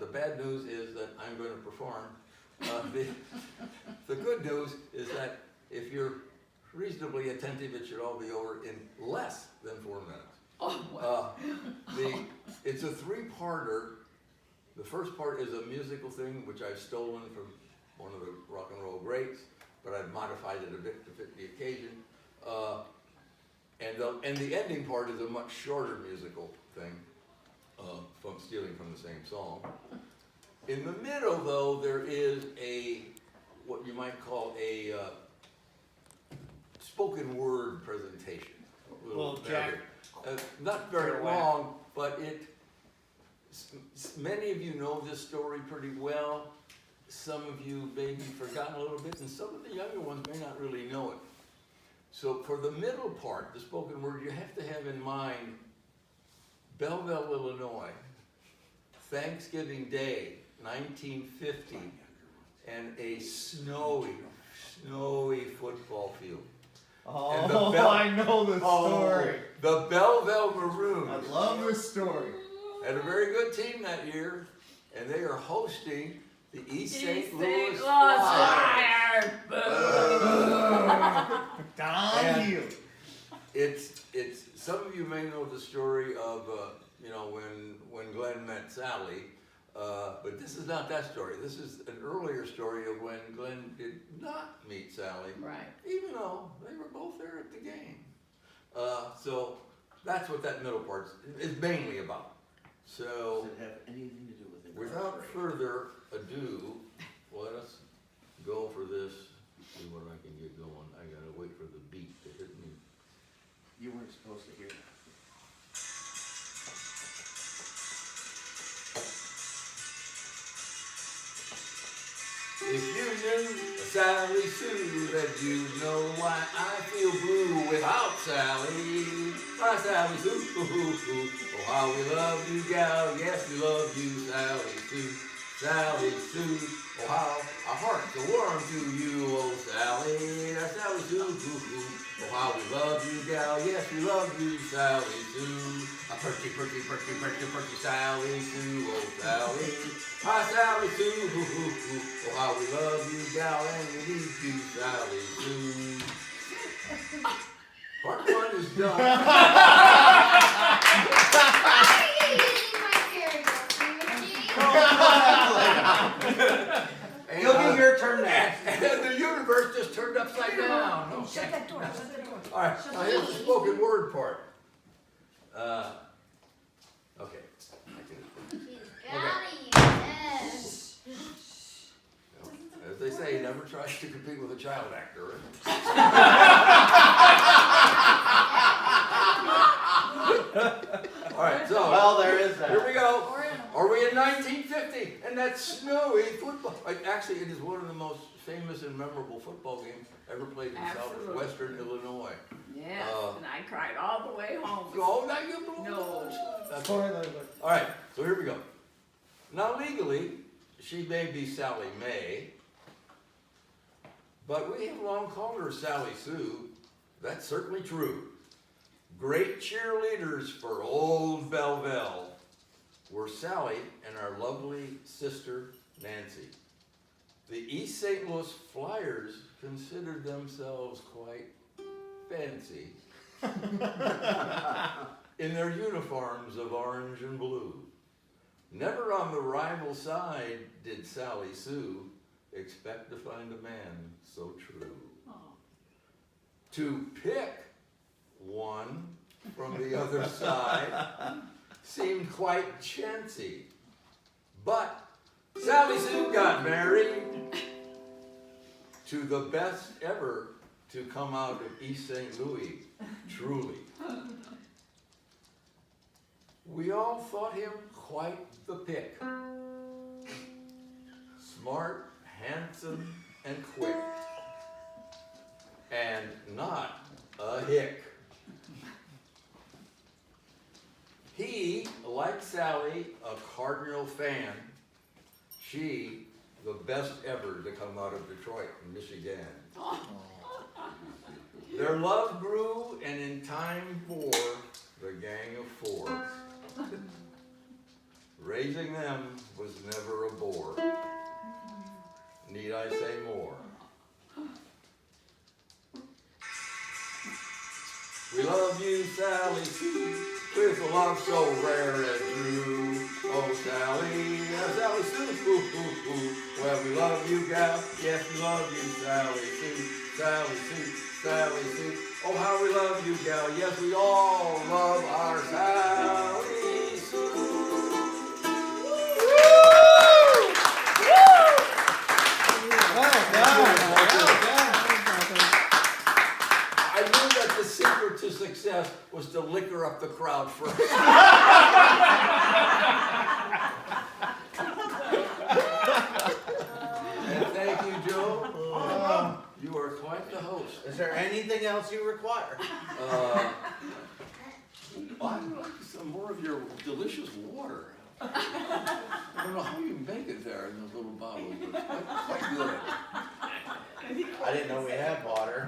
the bad news is that I'm going to perform. The good news is that if you're reasonably attentive, it should all be over in less than 4 minutes. Oh, wow. It's a three-parter. The first part is a musical thing, which I've stolen from one of the rock and roll greats, but I've modified it a bit to fit the occasion. And the ending part is a much shorter musical thing, from stealing from the same song. In the middle, though, there is what you might call a spoken word presentation. Well, Jack, not very long, but many of you know this story pretty well. Some of you maybe forgotten a little bit, and some of the younger ones may not really know it. So for the middle part, the spoken word, you have to have in mind Belleville, Illinois, Thanksgiving Day, 1950, and a snowy football field. oh, I know the story. The Belleville Maroons. I love this story. Had a very good team that year, and they are hosting the East St. Louis Flyers. Don Heal. It's some of you may know the story of when Glenn met Sally, but this is not that story. This is an earlier story of when Glenn did not meet Sally, Right. even though they were both there at the game. So that's what that middle part is mainly about. So Does it have anything to do with it? without further ado, let us go for this. See what I can get going. I gotta wait for the beat to hit me. You weren't supposed to hear that. If you knew Sally Sue, then you know why I feel blue without Sally. My Sally Sue, oh how we love you, gal. Yes, we love you, Sally Sue. Sally Sue, oh how our hearts are warm to you, oh Sally. Sally Sue, oh how we love you, gal. Yes, we love you, Sally Sue. A perky, perky, perky, perky, perky, Sally Sue, oh Sally. Hi, Sally Sue, oh how we love you, gal, and we need you, Sally Sue. Part 1 is done. You'll get your turn next. And the universe just turned upside down. Okay. Shut that door, shut that door. All right, now here's the spoken word part. Okay. As they say, never try to compete with a child actor, right? All right, so Well, there is that. here we go. Are we in 1950? And that snowy football. Actually, it is one of the most famous and memorable football games ever played in Absolutely. southwestern Illinois. Yes, and I cried all the way home. Oh, now you blew No. That's Spoiler alert. all right, so here we go. Now legally, she may be Sally Mae, but we have long called her Sally Sue. That's certainly true. Great cheerleaders for old Belleville were Sally and our lovely sister Nancy. The East St. Louis Flyers considered themselves quite fancy in their uniforms of orange and blue. Never on the rival side did Sally Sue expect to find a man so true. Oh. To pick one from the other side seemed quite chancy. But Sally Sue got married to the best ever to come out of East St. Louis, truly. We all thought him quite the pick. Smart, handsome, and quick. And not a hick. He, like Sally, a Cardinal fan. She, the best ever to come out of Detroit, Michigan. Their love grew, and in time bore the gang of four. Raising them was never a bore. Need I say more? We love you, Sally Sue, with a love so rare and true. Oh, Sally, Sally Sue, ooh, ooh, ooh. Well, we love you, gal. Yes, we love you, Sally Sue, Sally Sue, Sally Sue. Oh, how we love you, gal. Yes, we all love our Sally Sue. I knew that the secret to success was to liquor up the crowd first. And thank you, Joe. You are quite the host. Is there anything else you require? I'd like some more of your delicious water. I don't know how you make it there in those little bottles, but it's quite good. I didn't know we had water.